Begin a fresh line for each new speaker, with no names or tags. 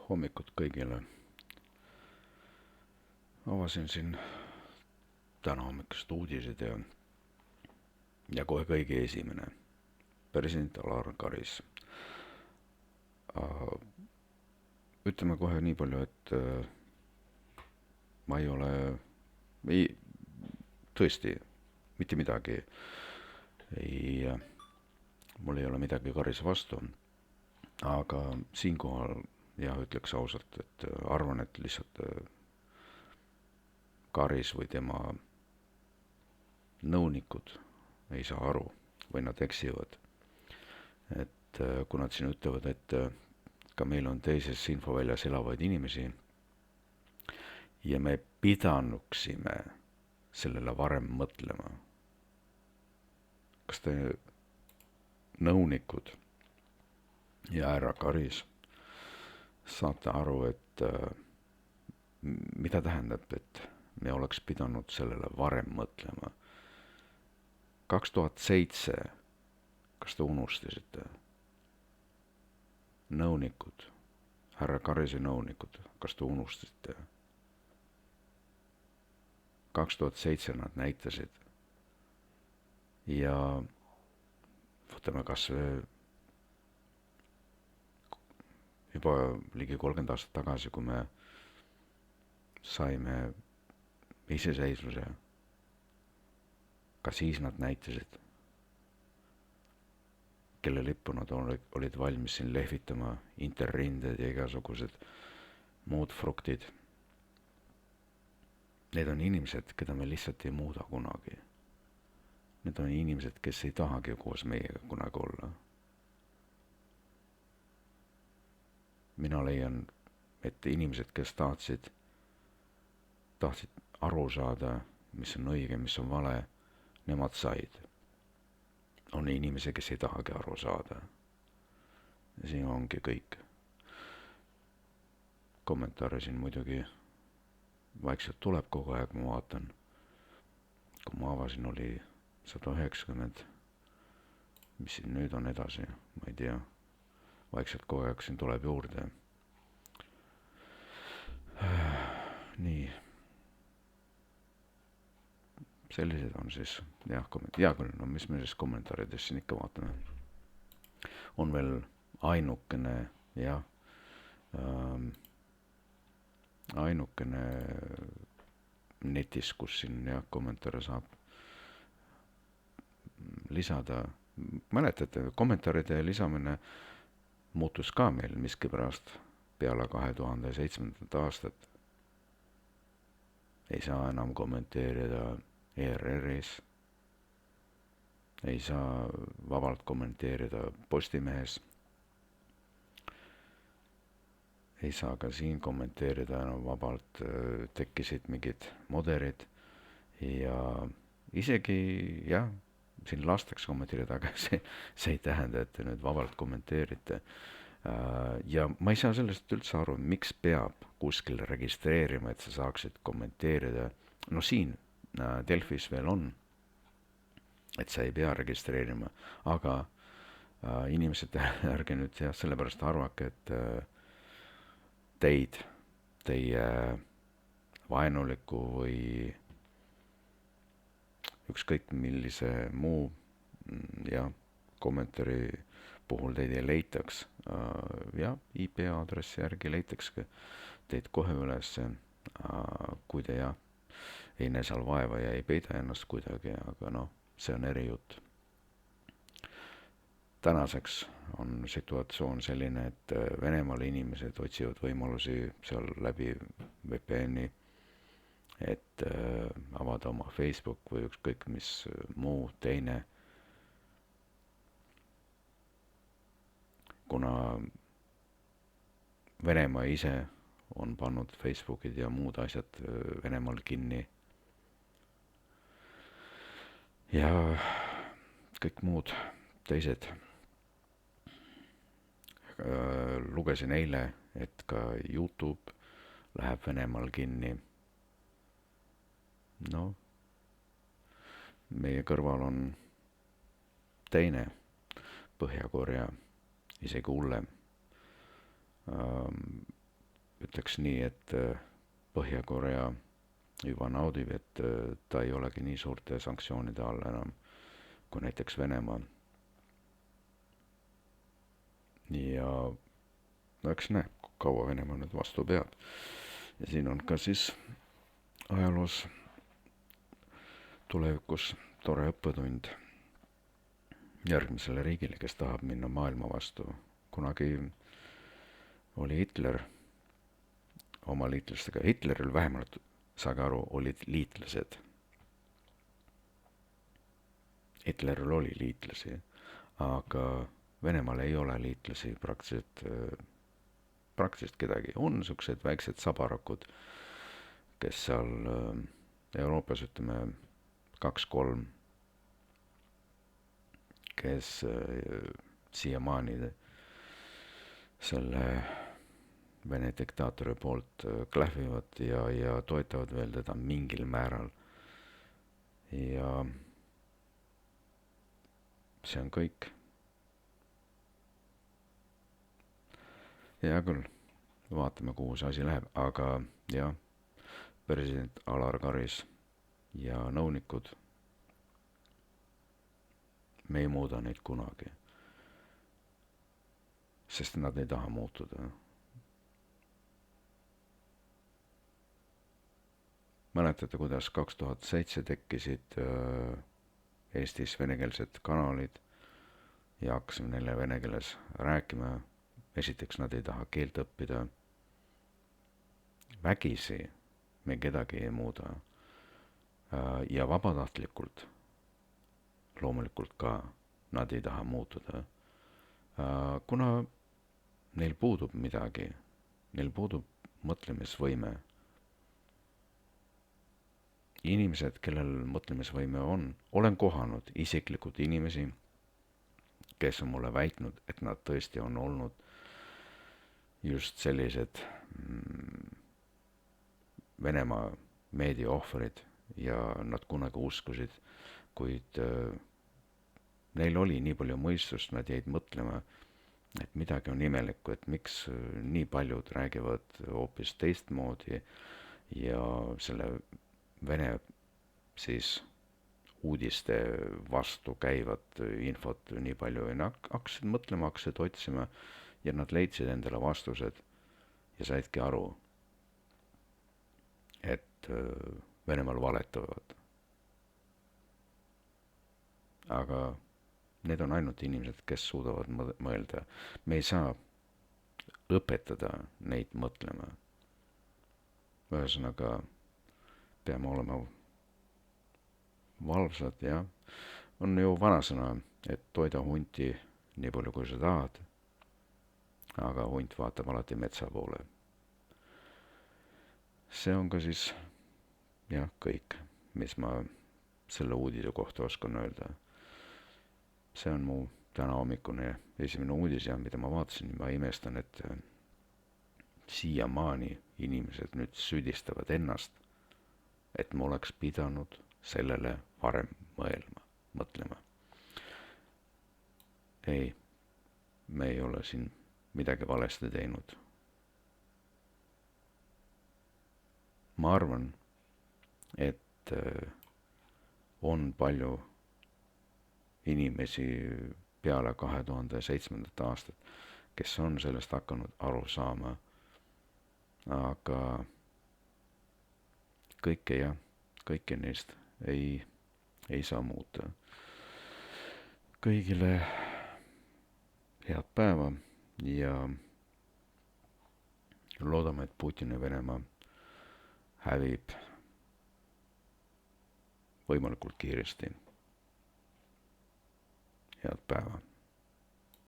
Hommikut kõigile. Avasin siin täna hommikust uudised ja kohe kõige esimene. President Alar Karis. Ütleme kohe nii palju, et ma ei ole tõesti mitte midagi mul ei ole midagi Karise vastu, aga siinkohal ütleks ausalt, et arvan, et lihtsalt Karis või tema nõunikud ei saa aru või nad eksivad. Et kui nad siin ütlevad, et ka meil on teises infoväljas elavaid inimesi ja me pidanuksime sellele varem mõtlema. Kas te nõunikud ja härra Karis saate aru, et mida tähendab, et me oleks pidanud sellele varem mõtlema? 2007, kas te unustasite? Nõunikud, härra Karise nõunikud, kas te unustasite? 2007 nad näitasid ja võtame kas juba ligi 30 aastat tagasi, kui me saime iseseisvuse, ka siis nad näitasid, kelle lippu nad olid valmis siin lehvitama, interrinded ja igasugused muud fruktid. Need on inimesed, keda me lihtsalt ei muuda kunagi. Need on inimesed, kes ei tahagi koos meiega kunagi olla. Mina leian, et inimesed, kes tahtsid aru saada, mis on õige, mis on vale, nemad said. On inimesi, kes ei tahagi aru saada. Ja siin ongi kõik. Kommentaare siin muidugi vaikselt tuleb kogu aeg, ma vaatan. Kui ma avasin, oli 190, mis siin nüüd on edasi, ma ei tea, vaikselt kogu aeg siin tuleb juurde. Nii, sellised on siis, küll, no mis me siis kommentaarides siin ikka vaatame. On veel ainukene netis, kus siin kommentaare saab lisada. Mäletate, kommentaaride lisamine muutus ka meil miskipärast peale 2007. aastat. Ei saa enam kommenteerida ERR-is, ei saa vabalt kommenteerida Postimehes, ei saa ka siin kommenteerida enam vabalt, tekkisid mingid moderid ja isegi siin lastakse kommenteerida, aga see ei tähenda, et te nüüd vabalt kommenteerite. Ja ma ei saa sellest üldse aru, miks peab kuskil registreerima, et sa saaksid kommenteerida. No siin Delfis veel on, et sa ei pea registreerima, aga inimesed ärge nüüd sellepärast arvake, et teie vaenuliku või ükskõik millise muu kommentaari puhul teid ei leitaks. IP aadressi järgi leitakski teid kohe üles, kui te ei näe seal vaeva ja ei peida ennast kuidagi, aga see on erijutt. Tänaseks on situatsioon selline, et Venemaal inimesed otsivad võimalusi seal läbi VPN-i, et avada oma Facebook või ükskõik mis muu teine. Kuna Venemaa ise on pannud Facebookid ja muud asjad Venemaal kinni ja kõik muud teised. Lugesin eile, et ka YouTube läheb Venemaal kinni. Meie kõrval on teine Põhja-Korea, isegi hullem. ütleks nii, et Põhja-Korea juba naudib, et ta ei olegi nii suurte sanktsioonide all enam kui näiteks Venemaa. Ja no eks näeb, kaua Venemaa nüüd vastu peab. Ja siin on ka siis ajaloos tulevikus tore õppetund järgmisele riigile, kes tahab minna maailma vastu. Kunagi oli Hitler oma liitlastega, Hitleril vähemalt, saage aru, olid liitlased. Hitleril oli liitlasi, aga Venemaal ei ole liitlasi praktiliselt kedagi. On niisugused väiksed sabarakud, kes seal Euroopas, ütleme, 2-3, kes siiamaani selle Vene diktaatori poolt klähvivad ja toetavad veel teda mingil määral. Ja see on kõik. Hea küll, vaatame, kuhu see asi läheb, aga jah, president Alar Karis ja nõunikud, me ei muuda neid kunagi, sest nad ei taha muutuda. Mäletate, kuidas 2007 tekkisid Eestis venekeelsed kanalid ja hakkasime neile vene keeles rääkima. Esiteks nad ei taha keelt õppida. Vägisi me kedagi ei muuda. Ja vabatahtlikult loomulikult ka nad ei taha muutuda. Kuna neil puudub midagi, neil puudub mõtlemisvõime. Inimesed, kellel mõtlemisvõime on, olen kohanud isiklikult inimesi, kes on mulle väitnud, et nad tõesti on olnud just sellised Venemaa meedia ohvrid ja nad kunagi uskusid, kuid neil oli nii palju mõistust, nad jäid mõtlema, et midagi on imelikku, et miks nii paljud räägivad hoopis teistmoodi ja selle Vene siis uudiste vastu käivat infot nii palju ja nad hakkasid mõtlema, hakkasid otsima ja nad leidsid endale vastused ja saidki aru, et Venemaal valetavad. Aga need on ainult inimesed, kes suudavad mõelda. Me ei saa õpetada neid mõtlema. Ühesõnaga, peame olema valvsad, ja on ju vanasõna, et toida hunti nii palju, kui sa tahad, aga hunt vaatab alati metsa poole. See on ka siis jah, kõik, mis ma selle uudise kohta oskan öelda. See on mu täna hommikune esimene uudis ja mida ma vaatasin, ma imestan, et siiamaani inimesed nüüd süüdistavad ennast, et ma oleks pidanud sellele varem mõtlema. Ei, me ei ole siin midagi valesti teinud. Ma arvan, et on palju inimesi peale 2007. aastat, kes on sellest hakanud aru saama, aga kõike neist ei saa muuta. Kõigile head päeva ja loodame, et Putin ja Venemaa hävib võimalikult kiiresti. Head päeva.